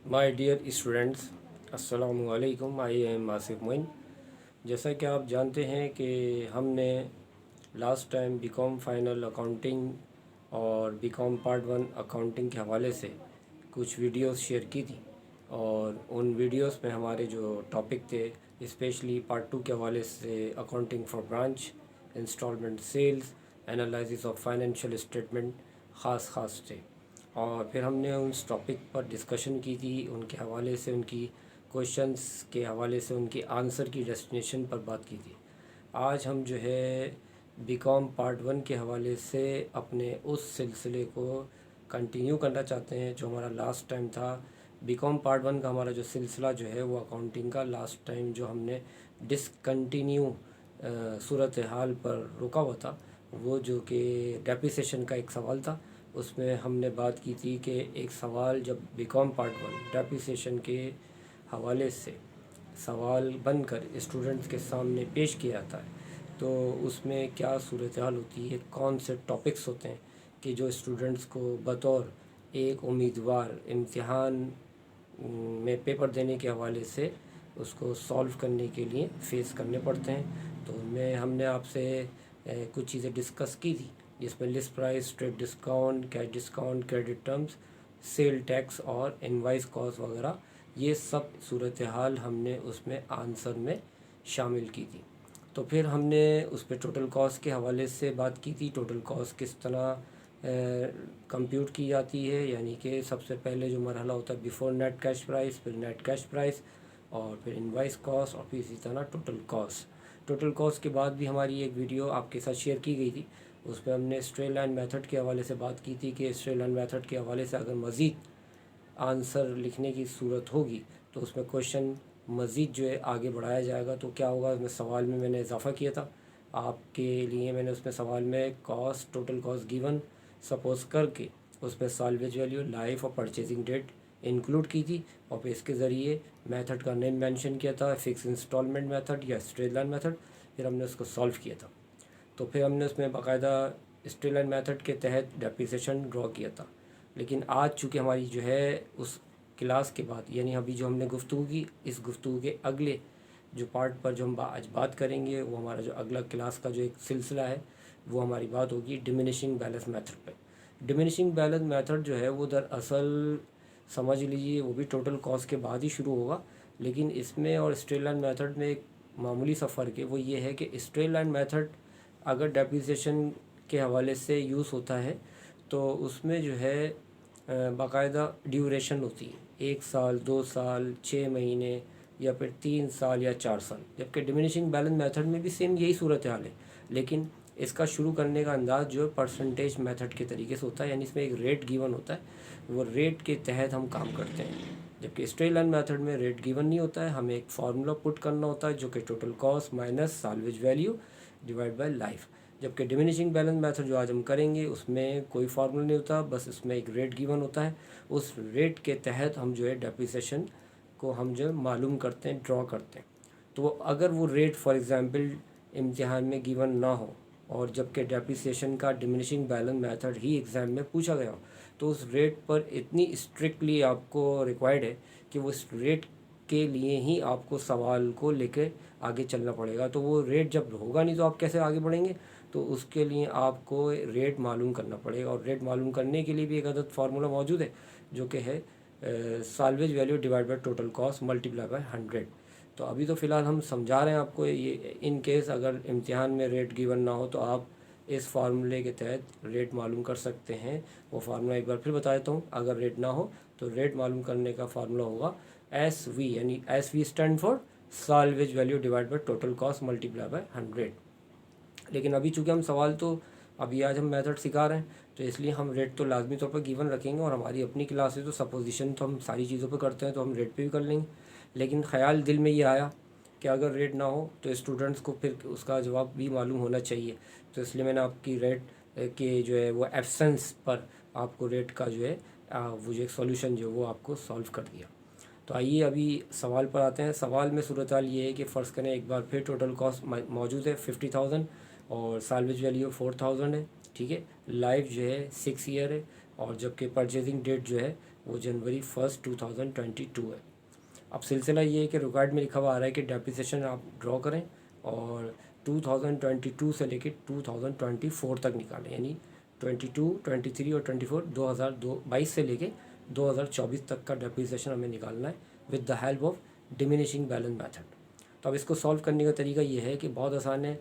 My dear students, अस्सलामु अलैकुम। I am Asif Moin. जैसा कि आप जानते हैं कि हमने last time BCom final accounting और बीकॉम पार्ट वन अकाउंटिंग के हवाले से कुछ वीडियोस शेयर की थी, और उन वीडियोस में हमारे जो टॉपिक थे, स्पेशली पार्ट टू के हवाले से accounting for branch, installment sales, analysis of financial statement ख़ास थे। और फिर हमने उस टॉपिक पर डिस्कशन की थी, उनके हवाले से, उनकी क्वेश्चंस के हवाले से, उनकी आंसर की डेस्टिनेशन पर बात की थी। आज हम जो है बीकॉम पार्ट वन के हवाले से अपने उस सिलसिले को कंटिन्यू करना चाहते हैं जो हमारा लास्ट टाइम था। बीकॉम पार्ट वन का हमारा जो सिलसिला जो है वो अकाउंटिंग का लास्ट टाइम जो हमने डिसकंटिन्यू सूरत हाल पर रुका हुआ था, वो जो कि डेप्रिसिएशन का एक सवाल था। उसमें हमने बात की थी कि एक सवाल जब बीकॉम पार्ट वन डेप्रिसिएशन के हवाले से सवाल बनकर स्टूडेंट्स के सामने पेश किया जाता है, तो उसमें क्या सूरत हाल होती है, कौन से टॉपिक्स होते हैं कि जो स्टूडेंट्स को बतौर एक उम्मीदवार इम्तिहान में पेपर देने के हवाले से उसको सॉल्व करने के लिए फ़ेस करने पड़ते हैं। तो उनमें हमने आपसे कुछ चीज़ें डिस्कस की थी, जिसमें list price, trade discount, cash discount, credit terms, sale tax और इनवाइस कॉस्ट वगैरह, ये सब सूरत हाल हमने उसमें आंसर में शामिल की थी। तो फिर हमने उस पर टोटल कॉस्ट के हवाले से बात की थी। टोटल कॉस्ट किस तरह कंप्यूट की जाती है, यानी कि सबसे पहले जो मरहला होता है बिफ़ोर नेट कैश प्राइस, फिर नेट कैश प्राइस, और फिर इनवाइस कॉस्ट, और फिर इसी तरह टोटल कॉस्ट। टोटल कॉस्ट के बाद भी हमारी एक वीडियो आपके साथ शेयर की गई थी, उसमें हमने स्ट्रेट लाइन मेथड के हवाले से बात की थी कि स्ट्रेट लाइन मेथड के हवाले से अगर मज़ीद आंसर लिखने की सूरत होगी तो उसमें क्वेश्चन मज़ीद जो है आगे बढ़ाया जाएगा। तो क्या होगा, उसमें सवाल में मैंने इजाफ़ा किया था आपके लिए। मैंने उसमें सवाल में cost, total cost given suppose करके उसमें साल्वेज वैल्यू, लाइफ और परचेजिंग डेट इंक्लूड की थी, और फिर इसके ज़रिए मेथड का नेम मेंशन किया था, फिक्स इंस्टॉलमेंट मेथड या स्ट्रेट लाइन मेथड। फिर हमने उसको सॉल्व किया था। तो फिर हमने उसमें बाकायदा स्ट्रेट लाइन मेथड के तहत डेप्रिसिएशन ड्रॉ किया था। लेकिन आज चूँकि हमारी जो है उस क्लास के बाद, यानी अभी जो हमने गुफ्तगू की, इस गुफ्तगू के अगले जो पार्ट पर जो हम आज बात करेंगे, वो हमारा जो अगला क्लास का जो एक सिलसिला है, वो हमारी बात होगी डिमिनिशिंग बैलेंस मेथड पे। डिमिनिशिंग बैलेंस मेथड जो है वो दरअसल समझ लीजिए वो भी टोटल कॉस्ट के बाद ही शुरू होगा, लेकिन इसमें और स्ट्रेट लाइन मेथड में एक मामूली सा फ़र्क है। वो ये है कि स्ट्रेट लाइन मेथड अगर डेप्रिसिएशन के हवाले से यूज़ होता है तो उसमें जो है बाकायदा ड्यूरेशन होती है, 1 साल, 2 साल, 6 महीने, या फिर 3 साल या 4 साल। जबकि डिमिनिशिंग बैलेंस मेथड में भी सेम यही सूरत हाल है, लेकिन इसका शुरू करने का अंदाज़ जो है परसेंटेज मेथड के तरीके से होता है, यानी इसमें एक रेट गिवन होता है, वो रेट के तहत हम काम करते हैं। जबकि स्ट्रेट लाइन मेथड में रेट गिवन नहीं होता है, हमें एक फार्मूला पुट करना होता है जो कि total cost minus salvage value divide by life. जबकि डिमिनिशिंग बैलेंस मेथड जो आज हम करेंगे उसमें कोई फार्मूला नहीं होता, बस इसमें एक रेट गिवन होता है। उस रेट के तहत हम जो है डेप्रिसिएशन को हम जो है मालूम करते हैं, ड्रॉ करते हैं। तो अगर वो रेट फॉर एग्ज़ाम्पल इम्तिहान में गिवन ना हो, और जबकि डेप्रिसिएशन का डिमिनिशिंग बैलेंस मेथड ही एग्ज़ाम में पूछा गया हो, तो उस रेट पर इतनी स्ट्रिक्टली आपको रिक्वायर्ड है कि वो उस रेट के लिए ही आपको सवाल को लेकर आगे चलना पड़ेगा। तो वो रेट जब होगा नहीं तो आप कैसे आगे बढ़ेंगे? तो उसके लिए आपको रेट मालूम करना पड़ेगा, और रेट मालूम करने के लिए भी एक अदद फार्मूला मौजूद है जो कि है salvage value divide by total cost multiply by 100। तो अभी तो फ़िलहाल हम समझा रहे हैं आपको ये, इन केस अगर इम्तिहान में रेट गिवन ना हो तो आप इस फार्मूले के तहत रेट मालूम कर सकते हैं। वो फार्मूला एक बार फिर बता देता हूँ। अगर रेट ना हो तो रेट मालूम करने का फार्मूला होगा एस वी, यानी S V stand for salvage value divide by total cost multiply by 100। लेकिन अभी चूँकि हम सवाल तो अभी आज हम मेथड सिखा रहे हैं, तो इसलिए हम रेट तो लाजमी तौर पर गिवन रखेंगे, और हमारी अपनी क्लास है तो सपोजिशन तो हम सारी चीज़ों पे करते हैं, तो हम रेट पे भी कर लेंगे। लेकिन ख़्याल दिल में ये आया कि अगर रेट ना हो तो स्टूडेंट्स को फिर उसका जवाब भी मालूम होना चाहिए, तो इसलिए मैंने आपकी रेट के जो है वो एब्सेंस पर आपको रेट का जो है वो जो एक सॉल्यूशन जो है वो आपको सॉल्व कर दिया। तो आइए अभी सवाल पर आते हैं। सवाल में सूरत हाल ये है कि फ़र्ज़ करें एक बार फिर टोटल कॉस्ट मौजूद है 50,000, और साल्वेज वैल्यू 4,000 है, ठीक है। लाइफ जो है 6 ईयर है, और जबकि परचेजिंग डेट जो है वो जनवरी 1 2022 है। अब सिलसिला ये है कि रिकॉर्ड में लिखा हुआ आ रहा है कि डेप्रिसिएशन आप ड्रॉ करें और 2022 से लेकर 2024 तक निकालें, यानी 22, 23 और 24 2022 से लेके 2024 तक का डेप्रिसिएशन हमें निकालना है with the help of diminishing balance method. तो अब इसको सॉल्व करने का तरीका ये है कि बहुत आसान है।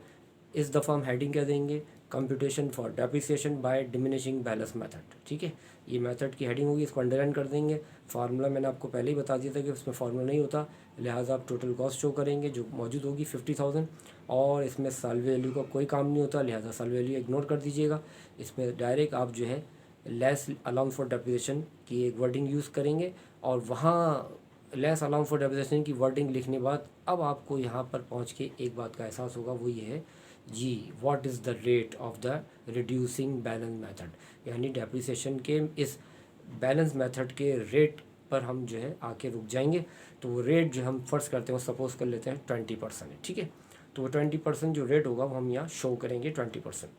इस दफ़ा हम हेडिंग क्या देंगे, computation for depreciation by diminishing balance method. ठीक है, ये मेथड की हेडिंग होगी, इसको अंडरलाइन कर देंगे। फार्मूला मैंने आपको पहले ही बता दिया था कि उसमें फार्मूला नहीं होता, लिहाजा आप टोटल कॉस्ट शो करेंगे जो मौजूद होगी 50,000, और इसमें सॉल्व वैल्यू का कोई काम नहीं होता, लिहाजा सॉल्व वैल्यू इग्नोर कर दीजिएगा। इसमें डायरेक्ट आप जो है लेस अलाउंस फॉर डेप्रिसिएशन की एक वर्डिंग यूज़ करेंगे, और वहाँ लेस अलाउंस फॉर डेप्रिसिएशन की वर्डिंग लिखने बाद अब आपको यहाँ पर पहुँच के एक बात का एहसास होगा, वो ये है जी, what is the rate of the reducing balance method, यानी डेप्रिसिएशन के इस बैलेंस मेथड के रेट पर हम जो है आके रुक जाएंगे। तो वो रेट जो हम फर्स्ट करते हैं वो सपोज़ कर लेते हैं 20% है। ठीक है, तो वो 20% जो रेट होगा वो हम यहाँ शो करेंगे 20%,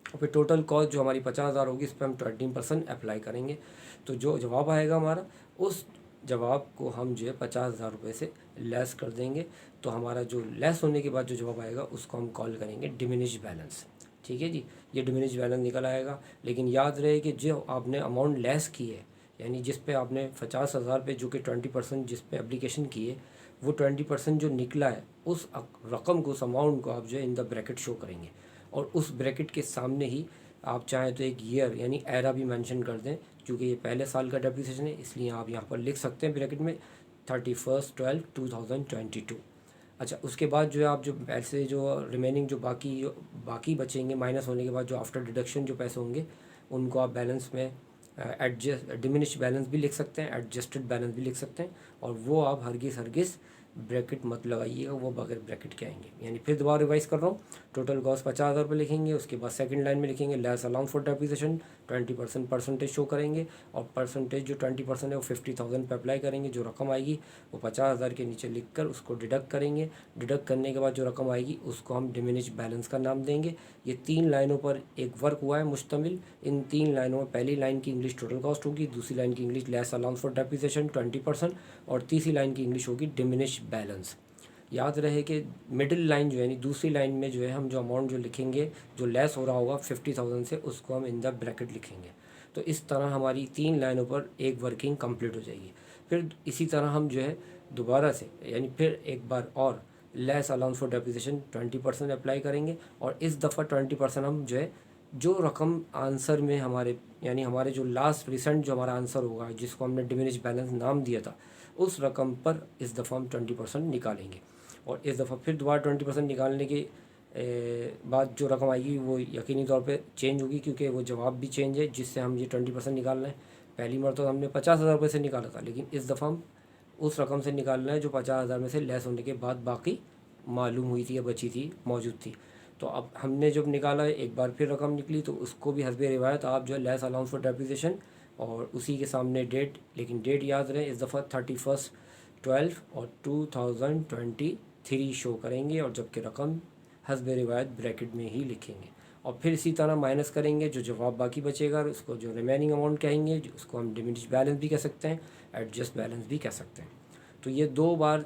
और फिर टोटल कॉस्ट जो हमारी 50,000 होगी इस पर हम 20% अप्लाई करेंगे। तो जो जवाब आएगा हमारा, उस जवाब को हम जो है 50,000 रुपये से लेस कर देंगे। तो हमारा जो लेस होने के बाद जो जवाब आएगा उसको हम कॉल करेंगे डिमिनिश बैलेंस। ठीक है जी, ये डिमिनिश बैलेंस निकल आएगा। लेकिन याद रहे कि जो आपने अमाउंट लेस की है, यानी जिस पे आपने 50,000 पे जो कि 20% जिस पे एप्लीकेशन की है, वो 20% जो निकला है उस रकम को, उस अमाउंट को आप जो है इन द ब्रैकेट शो करेंगे, और उस ब्रैकेट के सामने ही आप चाहें तो एक ईयर यानी एरा भी मेंशन कर दें, क्योंकि ये पहले साल का डेप्रिसिएशन है, इसलिए आप यहाँ पर लिख सकते हैं ब्रैकेट में 31/12/2022। अच्छा, उसके बाद जो है आप जो पैसे जो रिमेनिंग जो बाकी बचेंगे माइनस होने के बाद जो आफ्टर डिडक्शन जो पैसे होंगे, उनको आप बैलेंस में एडजस्ट डिमिनिश बैलेंस भी लिख सकते हैं, एडजस्टेड बैलेंस भी लिख सकते हैं, और वो आप हरगिज़ ब्रैकेट मत लगाइएगा, वो बगैर ब्रैकेट के आएंगे। यानी फिर दोबारा रिवाइज कर रहा हूँ, टोटल कॉस्ट 50,000 रुपये लिखेंगे, उसके बाद सेकंड लाइन में लिखेंगे less allowance for depreciation 20% percentage show करेंगे, और परसेंटेज जो 20% है वो 50,000 पे अप्लाई करेंगे। जो रकम आएगी वो 50,000 के नीचे लिख कर उसको डिडक्ट करेंगे। डिडक्ट करने के बाद जो रकम आएगी उसको हम डिमिनिश बैलेंस का नाम देंगे। ये 3 लाइनों पर एक वर्क हुआ है मुश्तमिल। इन 3 लाइनों में पहली लाइन की इंग्लिश टोटल कॉस्ट होगी, दूसरी लाइन की English less allowance for depreciation 20%, और तीसरी लाइन की इंग्लिश होगी डिमिनिश बैलेंस। याद रहे कि मिडिल लाइन जो है, यानी दूसरी लाइन में जो है हम जो अमाउंट जो लिखेंगे जो लेस हो रहा होगा 50,000 से, उसको हम इन द ब्रैकेट लिखेंगे। तो इस तरह हमारी 3 लाइनों पर एक वर्किंग कंप्लीट हो जाएगी। फिर इसी तरह हम जो है दोबारा से, यानी फिर एक बार और less allowance for depreciation 20% apply करेंगे, और इस दफ़ा 20% हम जो है जो रकम आंसर में हमारे, यानी हमारे जो लास्ट रिसेंट जो हमारा आंसर होगा जिसको हमने डिमिनिश बैलेंस नाम दिया था, उस रकम पर इस दफ़ा हम 20% निकालेंगे। और इस दफ़ा फिर दोबारा 20% निकालने के बाद जो रकम आएगी वो यकीनी तौर पे चेंज होगी, क्योंकि वो जवाब भी चेंज है जिससे हम ये 20% निकालना है। पहली मरतबा हमने 50,000 रुपये से निकाला था, लेकिन इस दफ़ा हम उस रकम से निकालना है जो 50,000 में से लेस होने के बाद बाकी मालूम हुई थी या बची थी, मौजूद थी। तो अब हमने जब निकाला है, एक बार फिर रकम निकली, तो उसको भी हस्बे रिवायत आप जो है लेस अलाउंस फॉर डेप्रिसिएशन और उसी के सामने डेट, लेकिन डेट याद रहे इस दफ़ा 31/12 और 2023 शो करेंगे, और जबकि रकम हस्बे रिवायत ब्रैकेट में ही लिखेंगे। और फिर इसी तरह माइनस करेंगे, जो जवाब बाकी बचेगा उसको जो रिमेनिंग अमाउंट कहेंगे, उसको हम डिमिनिश बैलेंस भी कह सकते हैं, एडजस्ट बैलेंस भी कह सकते हैं। तो ये 2 बार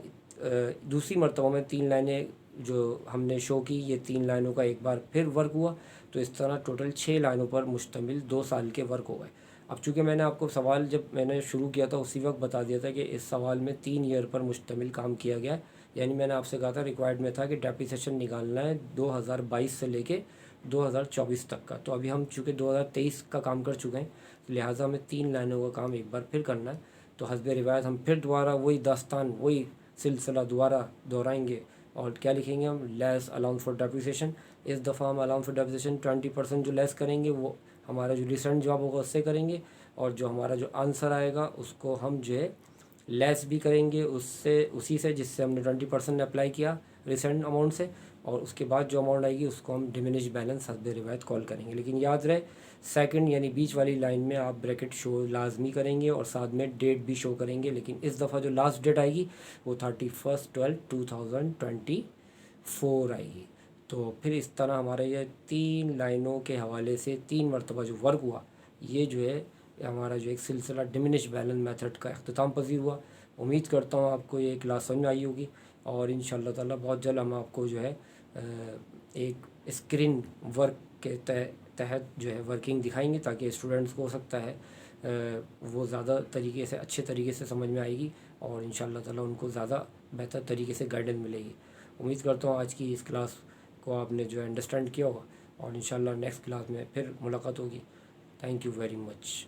दूसरी मरतबा में 3 लाइनें जो हमने शो की, ये 3 लाइनों का एक बार फिर वर्क हुआ। तो इस तरह टोटल 6 लाइनों पर मुश्तमिल 2 साल के वर्क हो गए। अब चूँकि मैंने आपको सवाल जब मैंने शुरू किया था उसी वक्त बता दिया था कि इस सवाल में 3 ईयर पर मुश्तमिल काम किया गया है। यानी मैंने आपसे कहा था रिक्वायर्ड में था कि डेप्रिसिएशन निकालना है 2022 से लेके 2024 तक का। तो अभी हम चूँकि 2023 का काम कर चुके हैं, लिहाजा हमें 3 लाइनों का काम एक बार फिर करना है। तो हस्बे रिवायत हम फिर दोबारा वही दास्तान, वही सिलसिला दोबारा दोहराएंगे, और क्या लिखेंगे हम, लेस अलाउंस फॉर डेप्रिसिएशन। इस दफ़ा हम अलाउंस फॉर डेप्रिसिएशन 20% जो लेस करेंगे वो हमारा जो रिसेंट जॉब होगा उससे करेंगे, और जो हमारा जो आंसर आएगा उसको हम जो है लेस भी करेंगे उससे, उसी से जिससे हमने 20% अप्लाई किया रिसेंट अमाउंट से, और उसके बाद जो अमाउंट आएगी उसको हम डिमिनिश बैलेंस हस्बे रिवायत कॉल करेंगे। लेकिन याद रहे सेकंड यानी बीच वाली लाइन में आप ब्रैकेट शो लाजमी करेंगे और साथ में डेट भी शो करेंगे, लेकिन इस दफ़ा जो लास्ट डेट आएगी वो 31/12/2024 आएगी। तो फिर इस तरह हमारे ये 3 लाइनों के हवाले से 3 मरतबा जो वर्क हुआ, ये जो है हमारा जो एक सिलसिला डिमिनिश बैलेंस मेथड का अख्ताम पज़ीर हुआ। उम्मीद करता हूँ आपको ये क्लास समझ में आई होगी और इंशाअल्लाह ताला बहुत जल्द हम आपको जो है एक स्क्रीन वर्क के तहत जो है वर्किंग दिखाएंगे, ताकि स्टूडेंट्स को हो सकता है वो ज़्यादा तरीके से अच्छे तरीके से समझ में आएगी और इंशाअल्लाह ताला उनको ज़्यादा बेहतर तरीके से गाइडेंस मिलेगी। उम्मीद करता हूँ आज की इस क्लास को आपने जो है अंडरस्टैंड किया होगा और इंशाअल्लाह नेक्स्ट क्लास में फिर मुलाकात होगी। Thank you very much.